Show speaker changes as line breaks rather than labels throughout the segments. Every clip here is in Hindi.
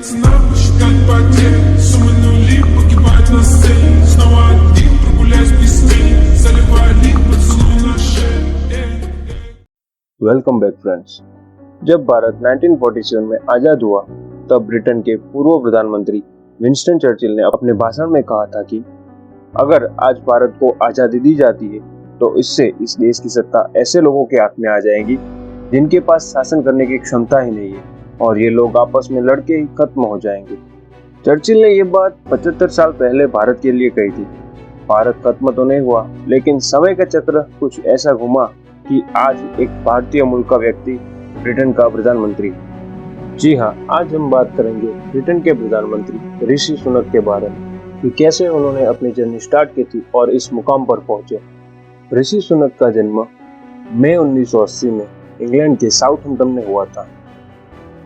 Цена посчитать потери, суммы нули погибают на сцене. Снова один, прогуляюсь без тени, заливая лик, поцелуй на шее.
Welcome back friends. जब भारत 1947 में आज़ाद हुआ तब ब्रिटेन के पूर्व प्रधानमंत्री विंस्टन चर्चिल ने अपने भाषण में कहा था कि अगर आज भारत को आज़ादी दी जाती है तो इससे इस देश की सत्ता ऐसे लोगों के हाथ में आ जाएगी जिनके पास शासन करने की क्षमता ही नहीं है और ये लोग आपस में लड़के ही खत्म हो जाएंगे। चर्चिल ने ये बात 75 साल पहले भारत के लिए कही थी। भारत खत्म तो नहीं हुआ, लेकिन समय का चक्र कुछ ऐसा घुमा कि आज एक भारतीय मूल का व्यक्ति ब्रिटेन का प्रधानमंत्री। जी हाँ, आज हम बात करेंगे ब्रिटेन के प्रधानमंत्री ऋषि सुनक के बारे में कि कैसे उन्होंने अपनी जर्नी स्टार्ट की थी और इस मुकाम पर पहुंचे। ऋषि सुनक का जन्म मई 1980 में इंग्लैंड के साउथहैम्पटन में हुआ था।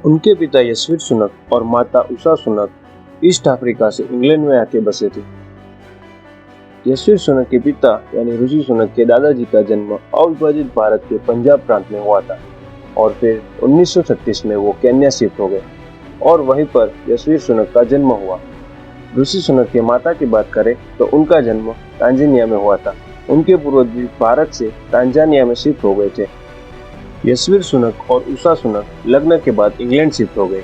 उनके पिता यशवीर सुनक और माता उषा सुनक ईस्ट अफ्रीका से इंग्लैंड में आके बसे थे। यशवीर सुनक के पिता यानी ऋषि सुनक के दादाजी का जन्म अविभाजित भारत के पंजाब प्रांत में हुआ था और फिर 1936 में वो केन्या शिफ्ट हो गए और वहीं पर यशवीर सुनक का जन्म हुआ। ऋषि सुनक के माता की बात करें तो उनका जन्म तांजानिया में हुआ था। उनके पूर्वज भी भारत से तांजानिया में शिफ्ट हो गए थे। यशवीर सुनक और उषा सुनक लग्न के बाद इंग्लैंड शिफ्ट हो गए।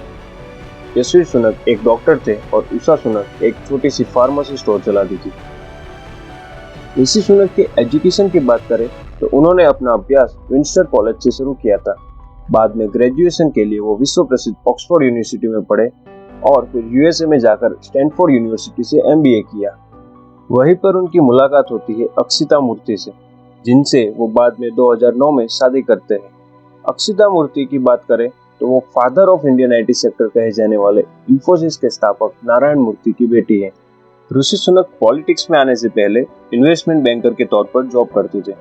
यशवीर सुनक एक डॉक्टर थे और उषा सुनक एक छोटी सी फार्मेसी स्टोर चलाती थी। ऋषि सुनक के एजुकेशन की बात करें तो उन्होंने अपना अभ्यास विंस्टर कॉलेज से शुरू किया था। बाद में ग्रेजुएशन के लिए वो विश्व प्रसिद्ध ऑक्सफोर्ड यूनिवर्सिटी में पढ़े और फिर यूएसए में जाकर स्टैनफोर्ड यूनिवर्सिटी से एमबीए किया। वहीं पर उनकी मुलाकात होती है अक्षिता मूर्ति से, जिनसे वो बाद में 2009 में शादी करते हैं। अक्षिता मूर्ति की बात करें तो वो father of Indian IT sector कहे जाने वाले इंफोसिस के स्थापक नारायण मूर्ति की बेटी है। ऋषि सुनक पॉलिटिक्स में आने से पहले इन्वेस्टमेंट बैंकर के तौर पर जॉब करते थे।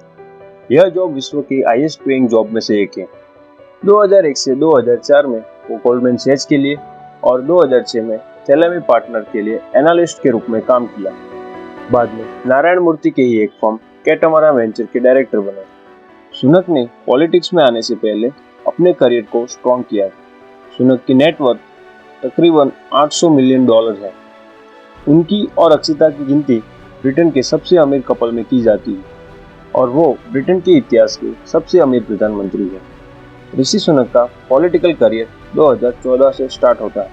यह जॉब विश्व की हाईएस्ट पेइंग जॉब में से एक है। 2001 से 2004 में वो गोल्डमैन सैच्स के लिए और 2006 में थेलेमी पार्टनर के लिए एनालिस्ट के रूप में काम किया। बाद में नारायण मूर्ति के ही एक फर्म कैटामारा वेंचर के डायरेक्टर बने। सुनक ने पॉलिटिक्स में आने से पहले अपने करियर को स्ट्रॉन्ग किया। सुनक की नेटवर्थ तकरीबन $800 मिलियन है। उनकी और अक्षिता की गिनती ब्रिटेन के सबसे अमीर कपल में की जाती है और वो ब्रिटेन के इतिहास के सबसे अमीर प्रधानमंत्री है। ऋषि सुनक का पॉलिटिकल करियर 2014 से स्टार्ट होता है।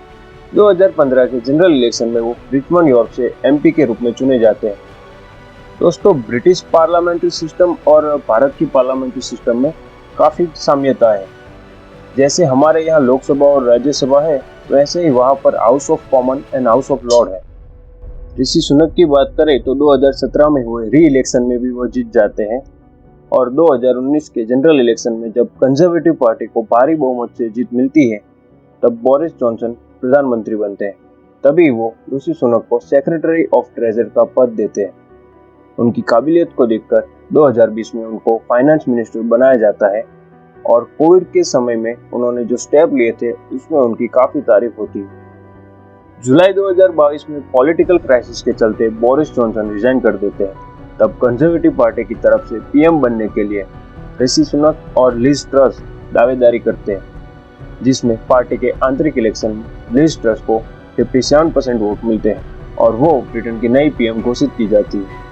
2015 के जनरल इलेक्शन में वो रिचमंड यॉर्क से एमपी के रूप में चुने जाते हैं। दोस्तों, ब्रिटिश पार्लियामेंट्री सिस्टम और भारत की पार्लियामेंट्री सिस्टम में काफ़ी साम्यता है। जैसे हमारे यहाँ लोकसभा और राज्यसभा है, वैसे ही वहाँ पर house of common and house of Lord है। ऋषि सुनक की बात करें तो 2017 में हुए री इलेक्शन में भी वो जीत जाते हैं और 2019 के जनरल इलेक्शन में जब कंजर्वेटिव पार्टी को भारी बहुमत से जीत मिलती है तब बोरिस जॉनसन प्रधानमंत्री बनते हैं। तभी वो ऋषि सुनक को सेक्रेटरी ऑफ ट्रेजर का पद देते हैं। उनकी काबिलियत को देखकर 2020 में उनको फाइनेंस मिनिस्टर बनाया जाता है और कोविड के समय में उन्होंने जो स्टेप लिए थे उसमें उनकी काफ़ी तारीफ होती है। जुलाई 2022 में पॉलिटिकल क्राइसिस के चलते बोरिस जॉनसन रिजाइन कर देते हैं। तब कंजर्वेटिव पार्टी की तरफ से पीएम बनने के लिए ऋषि सुनक और लिज ट्रस दावेदारी करते हैं, जिसमें पार्टी के आंतरिक इलेक्शन में लिज ट्रस को 57% वोट मिलते हैं और वो ब्रिटेन की नई पीएम घोषित की जाती है।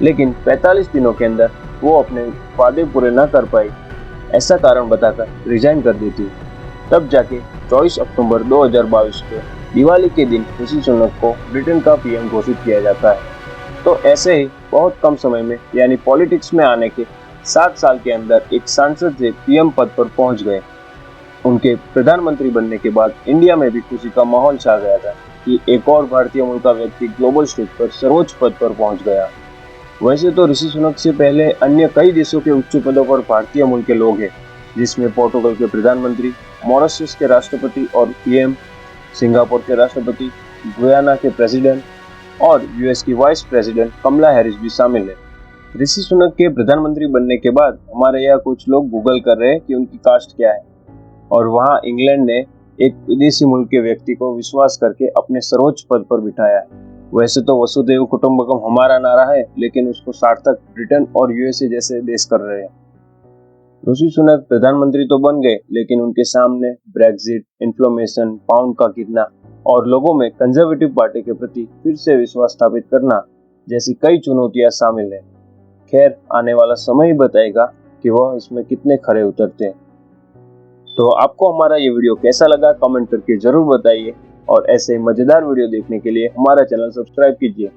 लेकिन 45 दिनों के अंदर वो अपने वादे पूरे न कर पाई, ऐसा कारण बताकर रिजाइन कर देती है। तब जाके 24 अक्टूबर 2022 को दिवाली के दिन ऋषि सुनक को ब्रिटेन का पीएम घोषित किया जाता है। तो ऐसे ही बहुत कम समय में यानी पॉलिटिक्स में आने के 7 साल के अंदर एक सांसद से पीएम पद पर पहुंच गए। उनके प्रधानमंत्री बनने के बाद इंडिया में भी खुशी का माहौल छा गया था कि एक और भारतीय मूल का व्यक्ति ग्लोबल स्टेज पर सर्वोच्च पद पर पहुंच गया। वैसे तो ऋषि सुनक से पहले अन्य कई देशों के उच्च पदों पर भारतीय मूल के लोग हैं, जिसमें पोर्टुगल के प्रधानमंत्री, मॉरिशस के राष्ट्रपति और पीएम, सिंगापुर के राष्ट्रपति, गुयाना के प्रेसिडेंट और यूएस की वाइस प्रेसिडेंट कमला हैरिस भी शामिल है। ऋषि सुनक के प्रधानमंत्री बनने के बाद हमारे यहाँ कुछ लोग गूगल कर रहे हैं कि उनकी कास्ट क्या है और वहाँ इंग्लैंड ने एक विदेशी मूल के व्यक्ति को विश्वास करके अपने सर्वोच्च पद पर बिठाया है। वैसे तो वसुधैव कुटुंबकम हमारा नारा है, लेकिन उसको सार्थक ब्रिटेन और यूएसए जैसे देश कर रहे हैं। ऋषि सुनक प्रधानमंत्री तो बन गए, लेकिन उनके सामने ब्रेक्जिट, इन्फ्लेमेशन, पाउंड का गिरना और लोगों में कंजर्वेटिव पार्टी के प्रति फिर से विश्वास स्थापित करना जैसी कई चुनौतियां शामिल हैं। खैर, आने वाला समय ही बताएगा कि वह इसमें कितने खरे उतरते हैं। तो आपको हमारा ये वीडियो कैसा लगा कमेंट करके जरूर बताइए और ऐसे मजेदार वीडियो देखने के लिए हमारा चैनल सब्सक्राइब कीजिए।